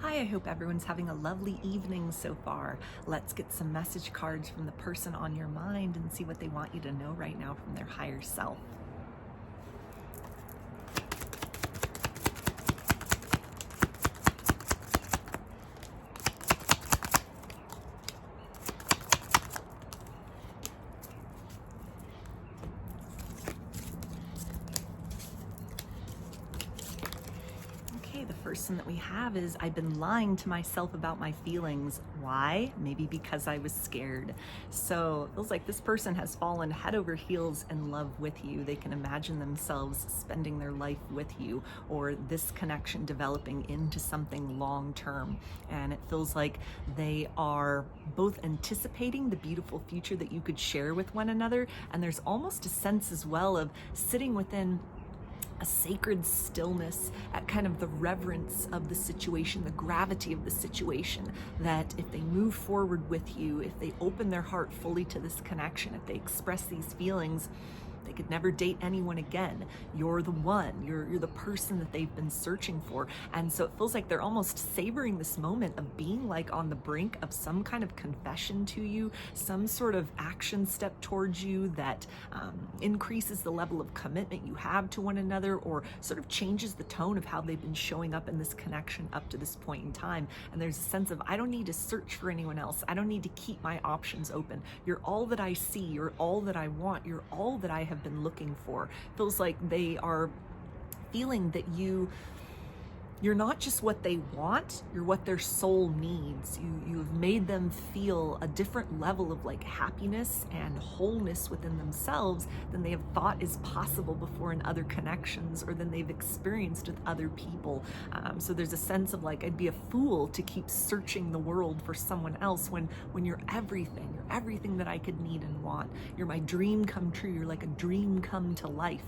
Hi, I hope everyone's having a lovely evening so far. Let's get some message cards from the person on your mind and see what they want you to know right now from their higher self. The first one that we have is, I've been lying to myself about my feelings. Why? Maybe because I was scared. So it feels like this person has fallen head over heels in love with you. They can imagine themselves spending their life with you, or this connection developing into something long term. And it feels like they are both anticipating the beautiful future that you could share with one another. And there's almost a sense as well of sitting within a sacred stillness at kind of the reverence of the situation, the gravity of the situation, that if they move forward with you, if they open their heart fully to this connection, if they express these feelings, they could never date anyone again. You're the one, you're the person that they've been searching for. And so it feels like they're almost savoring this moment of being like on the brink of some kind of confession to you, some sort of action step towards you that increases the level of commitment you have to one another, or sort of changes the tone of how they've been showing up in this connection up to this point in time. And there's a sense of, I don't need to search for anyone else. I don't need to keep my options open. You're all that I see. You're all that I want. You're all that I have been looking for. Feels like they are feeling that you're not just what they want, you're what their soul needs. You have made them feel a different level of like happiness and wholeness within themselves than they have thought is possible before in other connections, or than they've experienced with other people. So there's a sense of like, I'd be a fool to keep searching the world for someone else when you're everything that I could need and want. You're my dream come true. You're like a dream come to life.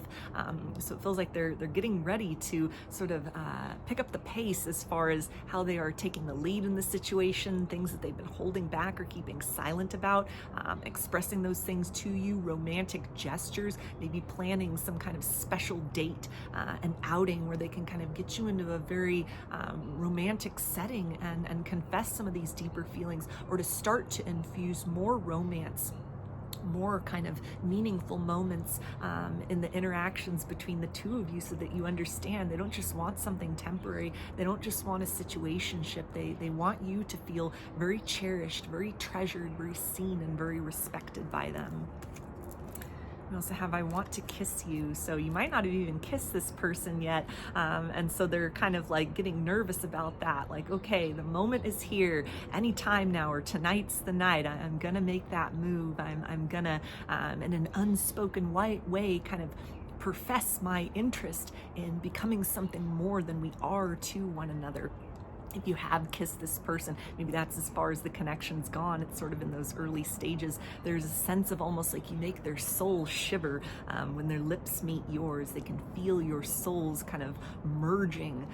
So it feels like they're getting ready to sort of pick up the pace as far as how they are taking the lead in the situation, things that they've been holding back or keeping silent about, expressing those things to you, romantic gestures, maybe planning some kind of special date, an outing where they can kind of get you into a very romantic setting and confess some of these deeper feelings, or to start to infuse more romance, more kind of meaningful moments in the interactions between the two of you, so that you understand they don't just want something temporary. They don't just want a situationship. They want you to feel very cherished, very treasured, very seen, and very respected by them. We also have, I want to kiss you. So you might not have even kissed this person yet. And so they're kind of like getting nervous about that. Like, okay, the moment is here, anytime now, or tonight's the night. I'm gonna make that move. I'm gonna, in an unspoken way, kind of profess my interest in becoming something more than we are to one another. If you have kissed this person, maybe that's as far as the connection's gone. It's sort of in those early stages. There's a sense of almost like you make their soul shiver when their lips meet yours. They can feel your souls kind of merging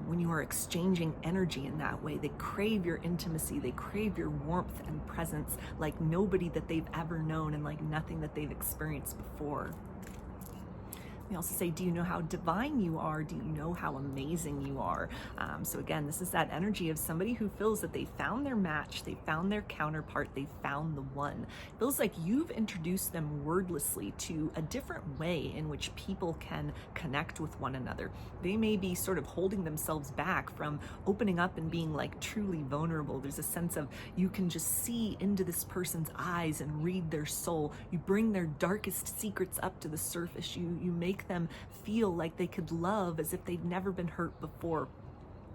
when you are exchanging energy in that way. They crave your intimacy. They crave your warmth and presence like nobody that they've ever known, and like nothing that they've experienced before. We also say, do you know how divine you are? Do you know how amazing you are? So again, this is that energy of somebody who feels that they found their match, they found their counterpart, they found the one. It feels like you've introduced them wordlessly to a different way in which people can connect with one another. They may be sort of holding themselves back from opening up and being like truly vulnerable. There's a sense of, you can just see into this person's eyes and read their soul. You bring their darkest secrets up to the surface. You make them feel like they could love as if they've never been hurt before.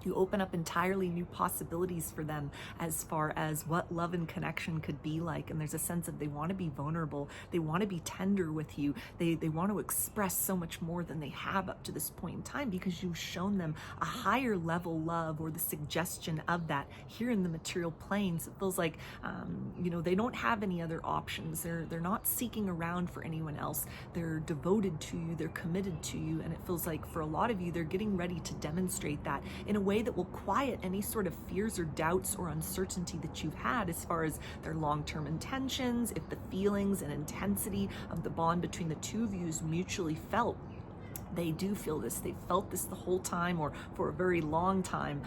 You open up entirely new possibilities for them as far as what love and connection could be like. And there's a sense of, they want to be vulnerable. They want to be tender with you. They want to express so much more than they have up to this point in time, because you've shown them a higher level love, or the suggestion of that here in the material planes. It feels like, they don't have any other options. They're not seeking around for anyone else. They're devoted to you. They're committed to you. And it feels like for a lot of you, they're getting ready to demonstrate that in a way that will quiet any sort of fears or doubts or uncertainty that you've had as far as their long-term intentions, if the feelings and intensity of the bond between the two of you is mutually felt. they do feel this. They've felt this the whole time or for a very long time.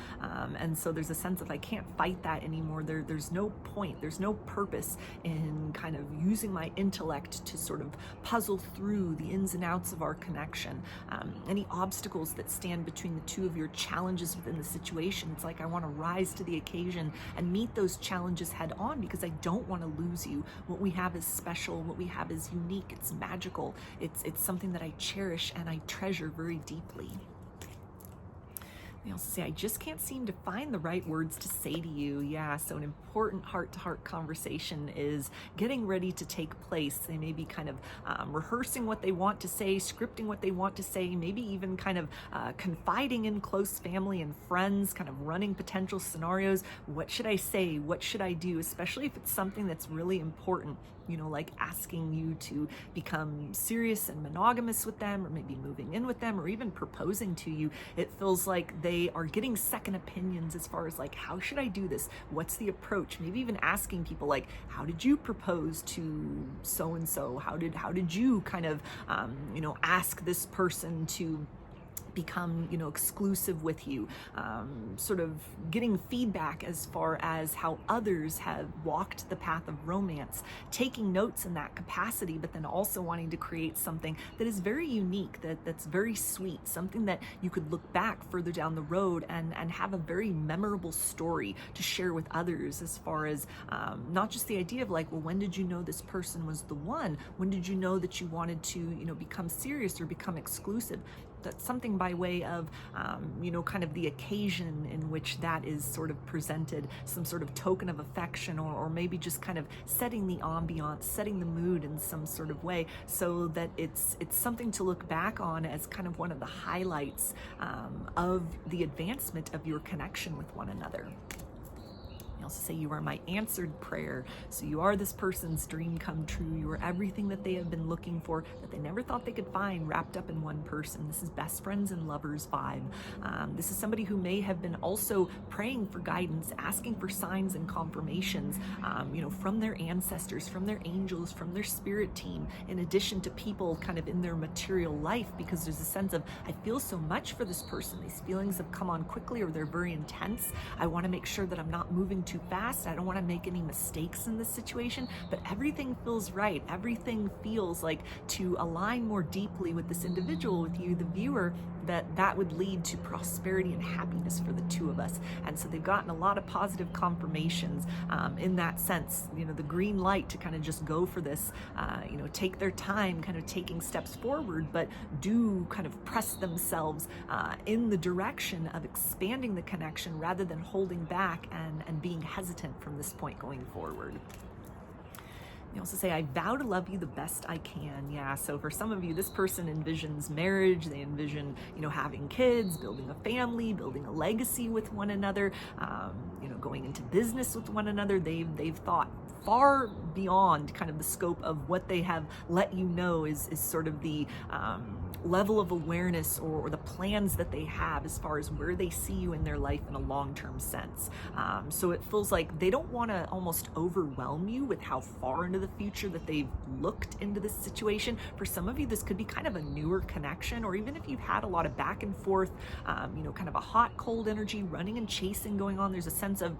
And so there's a sense of, I can't fight that anymore. There's no point, there's no purpose in kind of using my intellect to sort of puzzle through the ins and outs of our connection. Any obstacles that stand between the two of your challenges within the situation, it's like I want to rise to the occasion and meet those challenges head on, because I don't want to lose you. What we have is special, what we have is unique, it's magical, it's something that I cherish and I treasure very deeply. They also say, I just can't seem to find the right words to say to you. Yeah, so an important heart-to-heart conversation is getting ready to take place. They may be kind of rehearsing what they want to say, scripting what they want to say, maybe even kind of confiding in close family and friends, kind of running potential scenarios. What should I say? What should I do? Especially if it's something that's really important, you know, like asking you to become serious and monogamous with them, or maybe moving in with them, or even proposing to you. It feels like they are getting second opinions as far as like, how should I do this? What's the approach? Maybe even asking people like, how did you propose to so-and-so? How did you kind of, you know, ask this person to become, you know, exclusive with you, sort of getting feedback as far as how others have walked the path of romance, taking notes in that capacity, but then also wanting to create something that is very unique, that's very sweet, something that you could look back further down the road and have a very memorable story to share with others, as far as not just the idea of like, well, when did you know this person was the one? When did you know that you wanted to, you know, become serious or become exclusive? That's something by way of, you know, kind of the occasion in which that is sort of presented, some sort of token of affection, or maybe just kind of setting the ambiance, setting the mood in some sort of way, so that it's something to look back on as kind of one of the highlights of the advancement of your connection with one another. You also say, you are my answered prayer. So you are this person's dream come true. You are everything that they have been looking for, that they never thought they could find, wrapped up in one person. This is best friends and lovers vibe. This is somebody who may have been also praying for guidance, asking for signs and confirmations, you know, from their ancestors, from their angels, from their spirit team, in addition to people kind of in their material life, because there's a sense of, I feel so much for this person. These feelings have come on quickly, or they're very intense. I want to make sure that I'm not moving too fast. I don't want to make any mistakes in this situation, but everything feels right. Everything feels like, to align more deeply with this individual, with you, the viewer, that would lead to prosperity and happiness for the two of us. And so they've gotten a lot of positive confirmations in that sense, you know, the green light to kind of just go for this, you know, take their time, kind of taking steps forward, but do kind of press themselves in the direction of expanding the connection rather than holding back and being hesitant from this point going forward. They also say, I vow to love you the best I can. Yeah, so for some of you, this person envisions marriage. They envision, you know, having kids, building a family, building a legacy with one another, you know, going into business with one another. They've thought far beyond kind of the scope of what they have let you know is sort of the level of awareness or the plans that they have as far as where they see you in their life in a long-term sense. So it feels like they don't want to almost overwhelm you with how far into the future that they've looked into this situation. For some of you, this could be kind of a newer connection, or even if you've had a lot of back and forth, you know, kind of a hot, cold energy running and chasing going on. There's a sense of,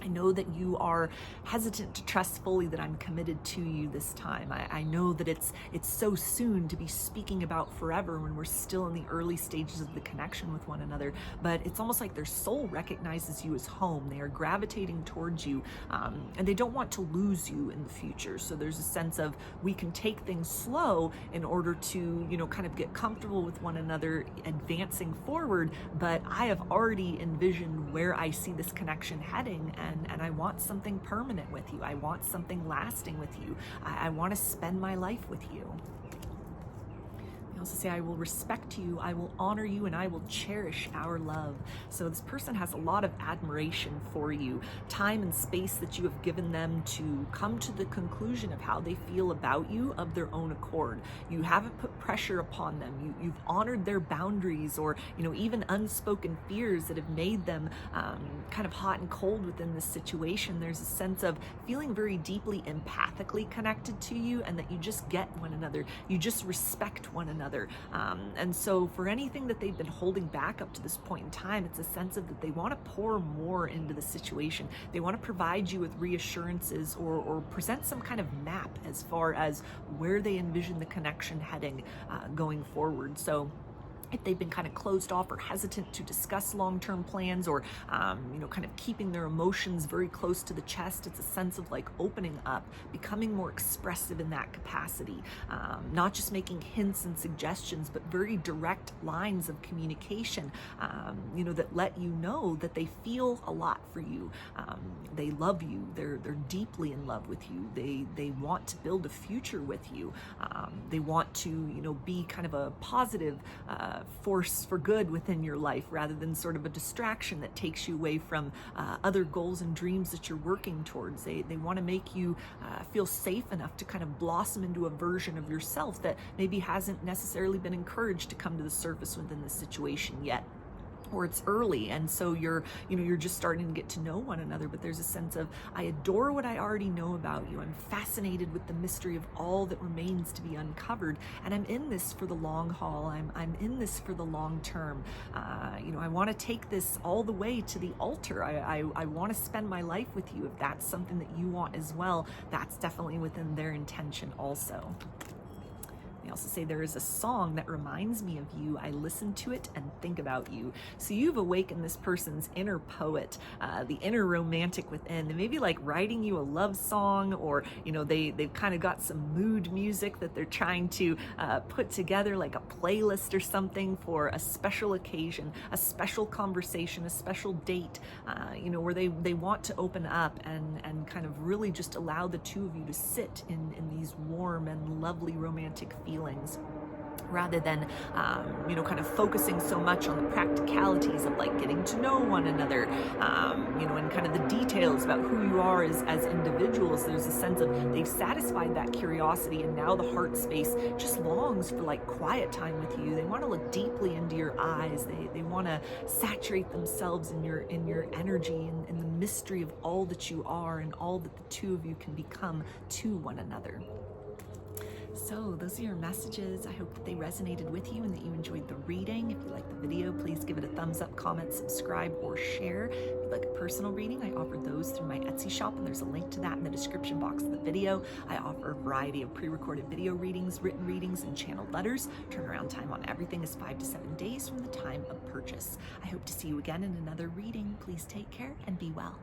I know that you are hesitant to trust fully that I'm committed to you this time. I know that it's so soon to be speaking about forever when we're still in the early stages of the connection with one another, but it's almost like their soul recognizes you as home. They are gravitating towards you, and they don't want to lose you in the future. So there's a sense of, we can take things slow in order to, you know, kind of get comfortable with one another, advancing forward, but I have already envisioned where I see this connection heading, and I want something permanent with you. I want something lasting with you. I want to spend my life with you. They also say, I will respect you, I will honor you, and I will cherish our love. So this person has a lot of admiration for you, time and space that you have given them to come to the conclusion of how they feel about you of their own accord. You haven't put pressure upon them. You've honored their boundaries, or, you know, even unspoken fears that have made them kind of hot and cold within this situation. There's a sense of feeling very deeply empathically connected to you, and that you just get one another. You just respect one another. another. And so for anything that they've been holding back up to this point in time, it's a sense of that they want to pour more into the situation. They want to provide you with reassurances or present some kind of map as far as where they envision the connection heading going forward. So if they've been kind of closed off or hesitant to discuss long-term plans, or kind of keeping their emotions very close to the chest, it's a sense of like opening up, becoming more expressive in that capacity, not just making hints and suggestions, but very direct lines of communication, that let you know that they feel a lot for you. They love you. They're deeply in love with you. They want to build a future with you. They want to be kind of a positive force for good within your life, rather than sort of a distraction that takes you away from other goals and dreams that you're working towards. They want to make you feel safe enough to kind of blossom into a version of yourself that maybe hasn't necessarily been encouraged to come to the surface within the situation yet. Or it's early, and so you're just starting to get to know one another, but there's a sense of, I adore what I already know about you. I'm fascinated with the mystery of all that remains to be uncovered, and I'm in this for the long haul. I'm in this for the long term. I want to take this all the way to the altar. I want to spend my life with you. If that's something that you want as well, that's definitely within their intention also. They also say, there is a song that reminds me of you. I listen to it and think about you. So you've awakened this person's inner poet, the inner romantic within. They may be like writing you a love song, or they've kind of got some mood music that they're trying to put together, like a playlist or something for a special occasion, a special conversation, a special date, where they want to open up and kind of really just allow the two of you to sit in these warm and lovely romantic feelings, rather than kind of focusing so much on the practicalities of like getting to know one another, and kind of the details about who you are as individuals. There's a sense of they've satisfied that curiosity, and now the heart space just longs for like quiet time with you. They want to look deeply into your eyes. They want to saturate themselves in your energy and in the mystery of all that you are and all that the two of you can become to one another. So those are your messages. I hope that they resonated with you and that you enjoyed the reading. If you liked the video, please give it a thumbs up, comment, subscribe, or share. If you'd like a personal reading, I offer those through my Etsy shop, and there's a link to that in the description box of the video. I offer a variety of pre-recorded video readings, written readings, and channeled letters. Turnaround time on everything is 5 to 7 days from the time of purchase. I hope to see you again in another reading. Please take care and be well.